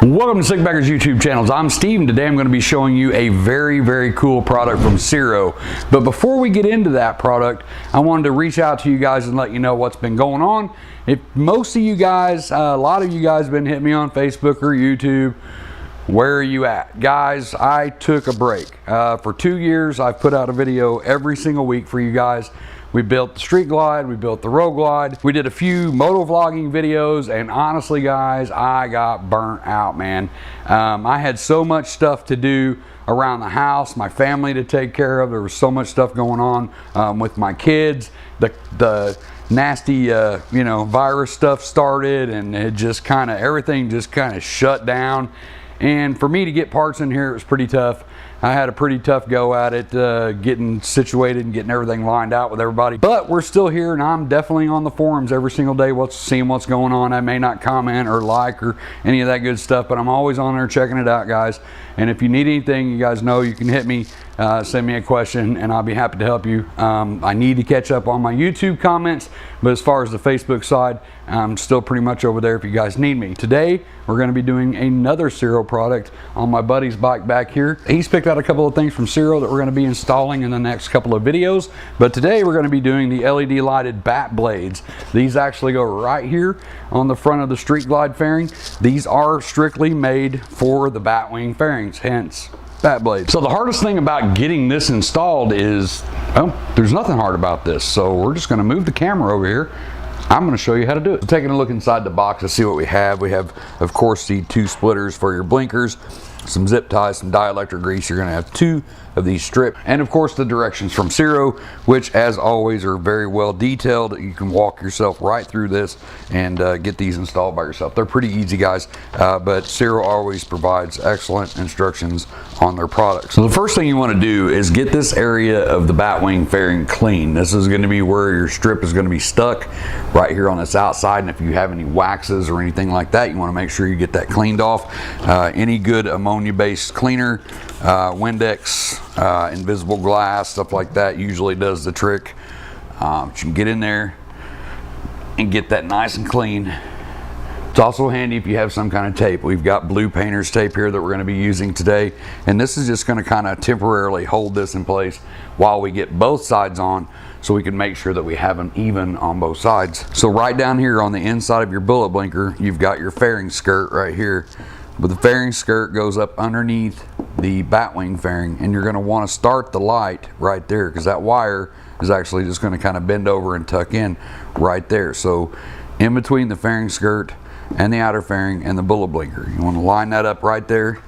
Welcome to Sikbaggers YouTube channels. I'm Steve, and today I'm going to be showing you a very cool product from Ciro. But before we get into that product, I wanted to reach out to you guys and let you know what's been going on. If most of you guys, a lot of you guys have been hitting me on Facebook or YouTube. Where are you at? Guys, I took a break. For 2 years, I've put out a video every single week for you guys. We built the Street Glide, we built the Road Glide, we did a few moto vlogging videos, and honestly guys, I got burnt out, man. I had so much stuff to do around the house, my family to take care of. There was so much stuff going on with my kids. The nasty virus stuff started, and it just everything just kind of shut down. And for me to get parts in here, it was pretty tough. I had a pretty tough go at it, getting situated and getting everything lined out with everybody. But we're still here, and I'm definitely on the forums every single day, seeing what's going on. I may not comment or like or any of that good stuff, but I'm always on there checking it out, guys. And if you need anything, you guys know you can hit me, send me a question, and I'll be happy to help you. I need to catch up on my YouTube comments, but as far as the Facebook side, I'm still pretty much over there if you guys need me. Today, we're going to be doing another Ciro product on my buddy's bike back here. He's picked out a couple of things from Ciro that we're going to be installing in the next couple of videos, but today we're going to be doing the LED lighted bat blades. These actually go right here on the front of the Street Glide fairing. These are strictly made for the Batwing fairings, hence bat blades. So the hardest thing about getting this installed is, well, there's nothing hard about this. So we're just going to move the camera over here. I'm going to show you how to do it. So taking a look inside the box to see what we have. We have, of course, the 2 splitters for your blinkers, some zip ties, some dielectric grease. You're going to have 2 of these strips, and of course the directions from Ciro, which as always are very well detailed. You can walk yourself right through this and get these installed by yourself. They're pretty easy, guys, but Ciro always provides excellent instructions on their products. So the first thing you want to do is get this area of the Batwing fairing clean. This is going to be where your strip is going to be stuck right here on this outside, and if you have any waxes or anything like that, you want to make sure you get that cleaned off. Any good ammonia based cleaner, Windex, invisible glass, stuff like that usually does the trick. You can get in there and get that nice and clean. It's also handy if you have some kind of tape. We've got blue painter's tape here that we're going to be using today, and this is just going to kind of temporarily hold this in place while we get both sides on, so we can make sure that we have them even on both sides. So right down here on the inside of your bullet blinker, you've got your fairing skirt right here. But the fairing skirt goes up underneath the Batwing fairing, and you're going to want to start the light right there, because that wire is actually just going to kind of bend over and tuck in right there. So in between the fairing skirt and the outer fairing and the bullet blinker, you want to line that up right there,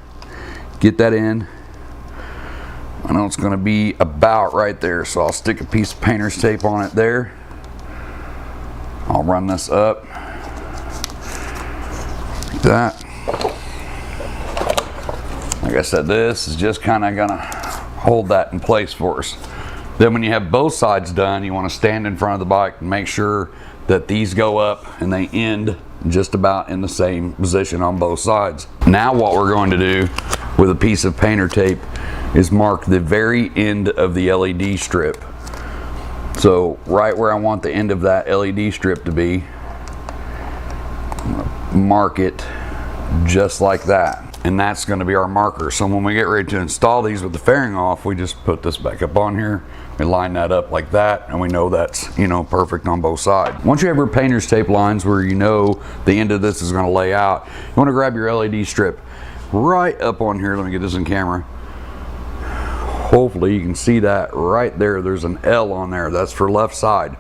get that in. I know it's going to be about right there, so I'll stick a piece of painter's tape on it there. I'll run this up like that. Like I said, this is just kind of gonna hold that in place for us. Then when you have both sides done, you want to stand in front of the bike and make sure that these go up and they end just about in the same position on both sides. Now what we're going to do with a piece of painter tape is mark the very end of the LED strip. So right where I want the end of that LED strip to be, I'm gonna mark it just like that. And that's going to be our marker. So when we get ready to install these with the fairing off, we just put this back up on here, we line that up like that, and we know that's, perfect on both sides. Once you have your painter's tape lines where you know the end of this is going to lay out, you want to grab your LED strip right up on here. Let me get this in camera. Hopefully you can see that right there. There's an L on there. That's for left side.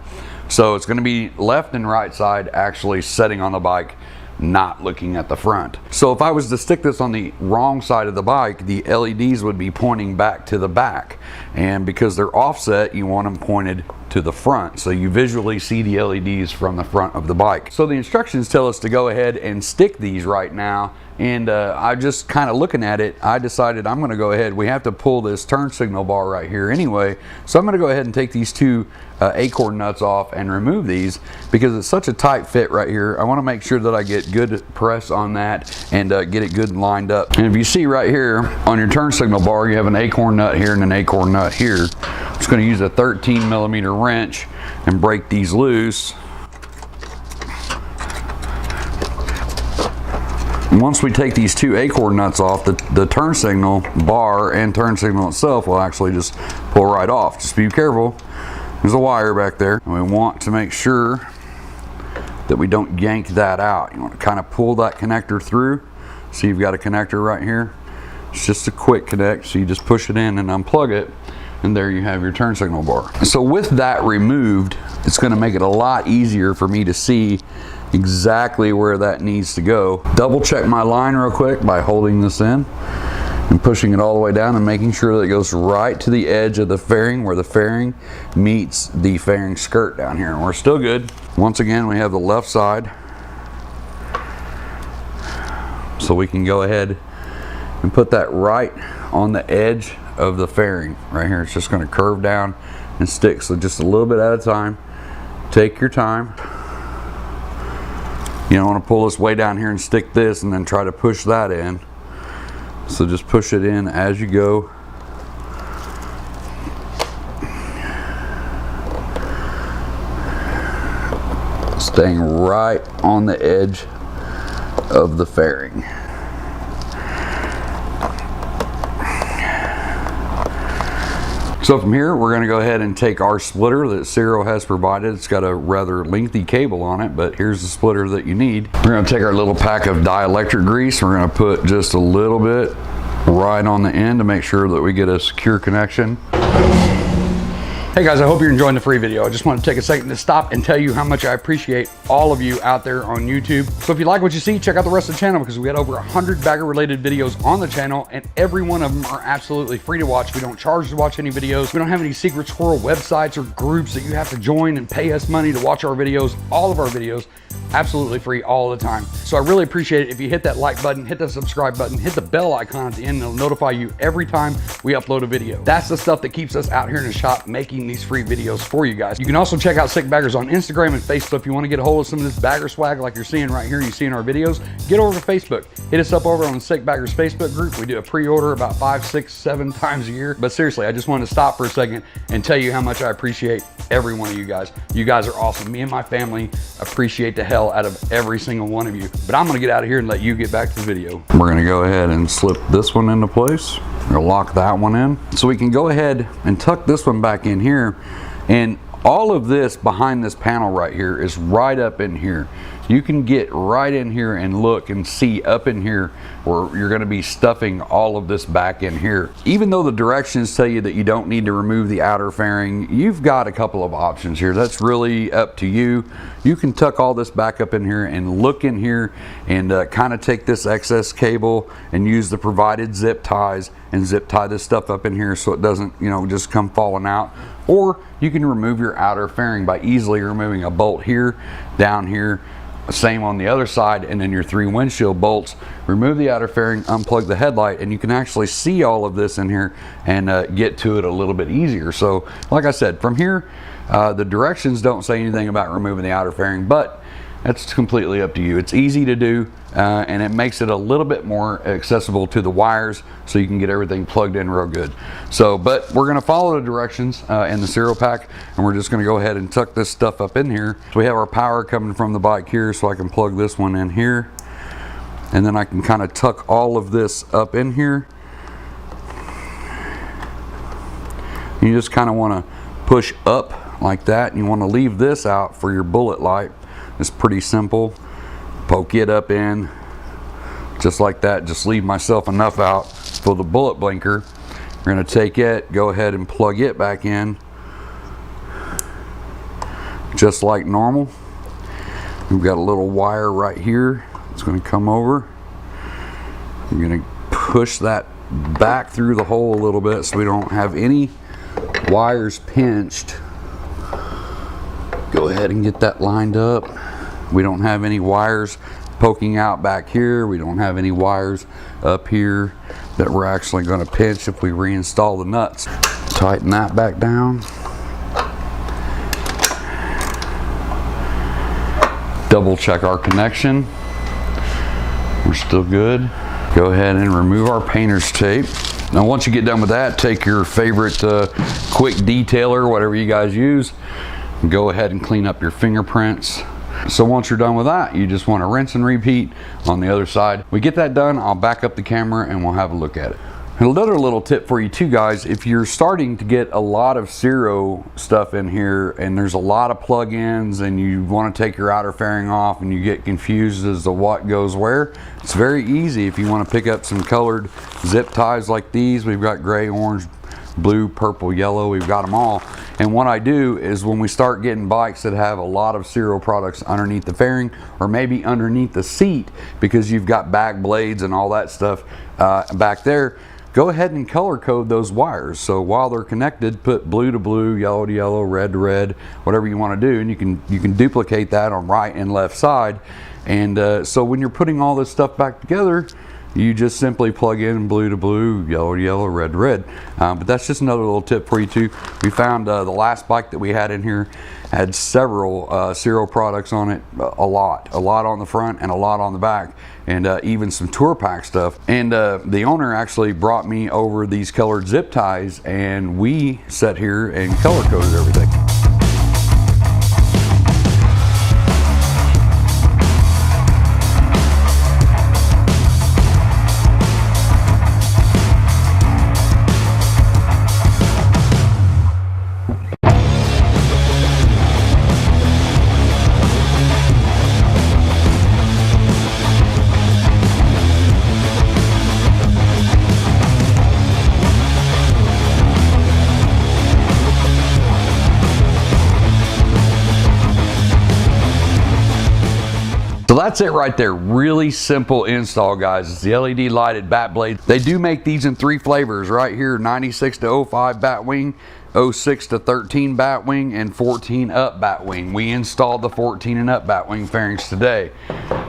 So it's going to be left and right side actually setting on the bike, not looking at the front. So if I was to stick this on the wrong side of the bike, the LEDs would be pointing back to the back, and because they're offset, you want them pointed to the front, so you visually see the LEDs from the front of the bike. So the instructions tell us to go ahead and stick these right now, and I just kind of looking at it, I decided I'm going to go ahead. We have to pull this turn signal bar right here anyway, so I'm going to go ahead and take these 2 acorn nuts off and remove these, because it's such a tight fit right here. I want to make sure that I get good press on that and get it good and lined up. And if you see right here on your turn signal bar, you have an acorn nut here and an acorn nut here. I'm just going to use a 13mm wrench and break these loose. Once we take these two acorn nuts off, the turn signal bar and turn signal itself will actually just pull right off. Just be careful. There's a wire back there, and we want to make sure that we don't yank that out. You want to kind of pull that connector through. See, you've got a connector right here. It's just a quick connect, so you just push it in and unplug it, and there you have your turn signal bar. So with that removed, it's going to make it a lot easier for me to see exactly where that needs to go. Double check my line real quick by holding this in and pushing it all the way down and making sure that it goes right to the edge of the fairing, where the fairing meets the fairing skirt down here, and we're still good. Once again, we have the left side, so we can go ahead and put that right on the edge of the fairing right here. It's just going to curve down and stick, so just a little bit at a time. Take your time. You don't want to pull this way down here and stick this and then try to push that in. So just push it in as you go. Staying right on the edge of the fairing. So from here, we're going to go ahead and take our splitter that Ciro has provided. It's got a rather lengthy cable on it, but here's the splitter that you need. We're going to take our little pack of dielectric grease. We're going to put just a little bit right on the end to make sure that we get a secure connection. Hey guys, I hope you're enjoying the free video. I just want to take a second to stop and tell you how much I appreciate all of you out there on YouTube. So if you like what you see, check out the rest of the channel, because we got over 100 bagger related videos on the channel, and every one of them are absolutely free to watch. We don't charge to watch any videos. We don't have any secret squirrel websites or groups that you have to join and pay us money to watch our videos. All of our videos absolutely free all the time. So I really appreciate it if you hit that like button, hit the subscribe button, hit the bell icon at the end, and it'll notify you every time we upload a video. That's the stuff that keeps us out here in the shop making these free videos for you guys. You can also check out Sick Baggers on Instagram and Facebook. If you want to get a hold of some of this bagger swag like you're seeing right here, you see in our videos, get over to Facebook. Hit us up over on the Sick Baggers Facebook group. We do a pre-order about 5, 6, 7 times a year. But seriously, I just wanted to stop for a second and tell you how much I appreciate every one of you guys. You guys are awesome. Me and my family appreciate the hell out of every single one of you. But I'm gonna get out of here and let you get back to the video. We're gonna go ahead and slip this one into place. We're gonna lock that one in. So we can go ahead and tuck this one back in here. And all of this behind this panel right here is right up in here. You can get right in here and look and see up in here where you're going to be stuffing all of this back in here. Even though the directions tell you that you don't need to remove the outer fairing, you've got a couple of options here. That's really up to you. You can tuck all this back up in here and look in here and kind of take this excess cable and use the provided zip ties and zip tie this stuff up in here so it doesn't, you know, just come falling out. Or you can remove your outer fairing by easily removing a bolt here, down here, same on the other side, and then your 3 windshield bolts. Remove the outer fairing, unplug the headlight, and you can actually see all of this in here and get to it a little bit easier. So like I said, from here, the directions don't say anything about removing the outer fairing, but that's completely up to you. It's easy to do, and it makes it a little bit more accessible to the wires so you can get everything plugged in real good. So, but we're gonna follow the directions in the Ciro pack, and we're just gonna go ahead and tuck this stuff up in here. So we have our power coming from the bike here, so I can plug this one in here. And then I can kind of tuck all of this up in here. You just kind of wanna push up like that, and you wanna leave this out for your bullet light. It's pretty simple. Poke it up in just like that. Just leave myself enough out for the bullet blinker. We're going to take it, go ahead and plug it back in just like normal. We've got a little wire right here. It's going to come over. We're going to push that back through the hole a little bit so we don't have any wires pinched. Go ahead and get that lined up. We don't have any wires poking out back here. We don't have any wires up here that we're actually going to pinch if we reinstall the nuts. Tighten that back down. Double check our connection. We're still good. Go ahead and remove our painter's tape. Now once you get done with that, take your favorite quick detailer, whatever you guys use, and go ahead and clean up your fingerprints. So once you're done with that, you just want to rinse and repeat on the other side. We get that done, I'll back up the camera and we'll have a look at it. Another little tip for you too, guys, if you're starting to get a lot of Ciro stuff in here and there's a lot of plug-ins and you want to take your outer fairing off and you get confused as to what goes where, it's very easy. If you want to pick up some colored zip ties like these, we've got gray, orange, blue, purple, yellow, we've got them all. And what I do is when we start getting bikes that have a lot of Ciro products underneath the fairing or maybe underneath the seat because you've got back blades and all that stuff back there, go ahead and color code those wires. So while they're connected, put blue to blue, yellow to yellow, red to red, whatever you want to do, and you can duplicate that on right and left side. And so when you're putting all this stuff back together, you just simply plug in blue to blue, yellow to yellow, red to red. But that's just another little tip for you too. We found the last bike that we had in here had several Ciro products on it, a lot on the front and a lot on the back, and even some tour pack stuff. And the owner actually brought me over these colored zip ties and we sat here and color coded everything. So that's it right there. Really simple install, guys. It's the LED lighted bat blade. They do make these in 3 flavors right here: 96 to 05 Batwing, 06 to 13 Batwing, and 14 up Batwing. We installed the 14 and up Batwing fairings today.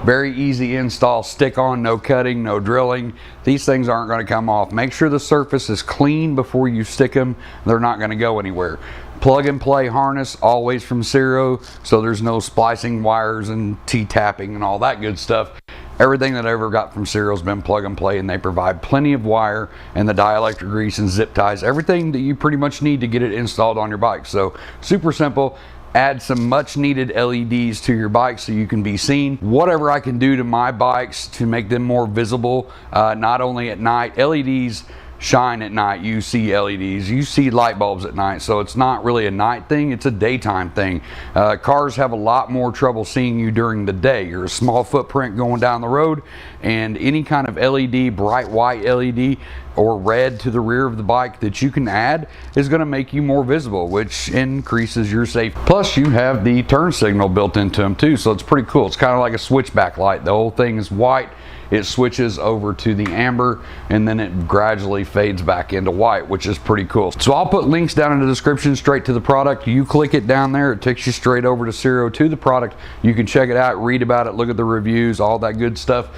Very easy install, stick on, no cutting, no drilling. These things aren't going to come off. Make sure the surface is clean before you stick them. They're not going to go anywhere. Plug and play harness, always from Ciro, so there's no splicing wires and T-tapping and all that good stuff. Everything that I ever got from Ciro has been plug and play, and they provide plenty of wire and the dielectric grease and zip ties, everything that you pretty much need to get it installed on your bike. So super simple. Add some much needed LEDs to your bike so you can be seen. Whatever I can do to my bikes to make them more visible, not only at night. LEDs shine at night. You see LEDs, you see light bulbs at night, so it's not really a night thing, it's a daytime thing. Cars have a lot more trouble seeing you during the day. You're a small footprint going down the road, and any kind of LED, bright white LED or red to the rear of the bike that you can add is going to make you more visible, which increases your safety. Plus you have the turn signal built into them too, so it's pretty cool. It's kind of like a switchback light. The whole thing is white, it switches over to the amber, and then it gradually fades back into white, which is pretty cool. So I'll put links down in the description straight to the product. You click it down there, it takes you straight over to Ciro, to the product. You can check it out, read about it, look at the reviews, all that good stuff.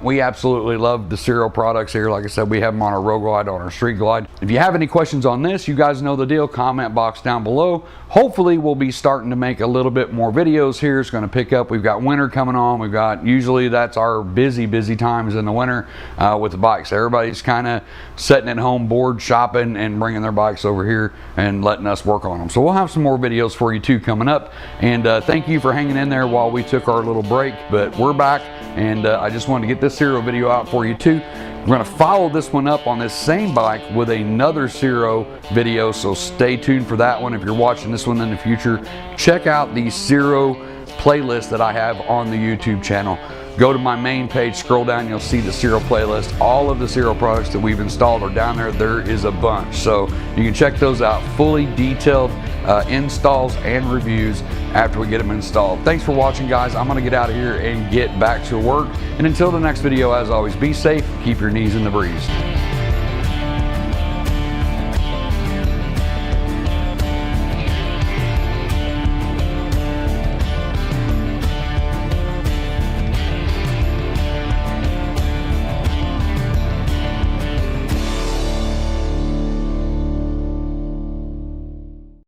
We absolutely love the Ciro products here. Like I said, we have them on our Road Glide, on our Street Glide. If you have any questions on this, you guys know the deal, comment box down below. Hopefully we'll be starting to make a little bit more videos here. It's going to pick up. We've got winter coming on. We've got, usually that's our busy times in the winter with the bikes. Everybody's kind of sitting at home bored, shopping, and bringing their bikes over here and letting us work on them. So we'll have some more videos for you too coming up. And thank you for hanging in there while we took our little break, but we're back, and I just wanted to get this Ciro video out for you too. We're going to follow this one up on this same bike with another Ciro video, so stay tuned for that one. If you're watching this one in the future, check out the Ciro playlist that I have on the YouTube channel. Go to my main page, scroll down, you'll see the Ciro playlist. All of the Ciro products that we've installed are down there. There is a bunch, so you can check those out. Fully detailed installs and reviews after we get them installed. Thanks for watching, guys. I'm gonna get out of here and get back to work. And until the next video, as always, be safe, keep your knees in the breeze.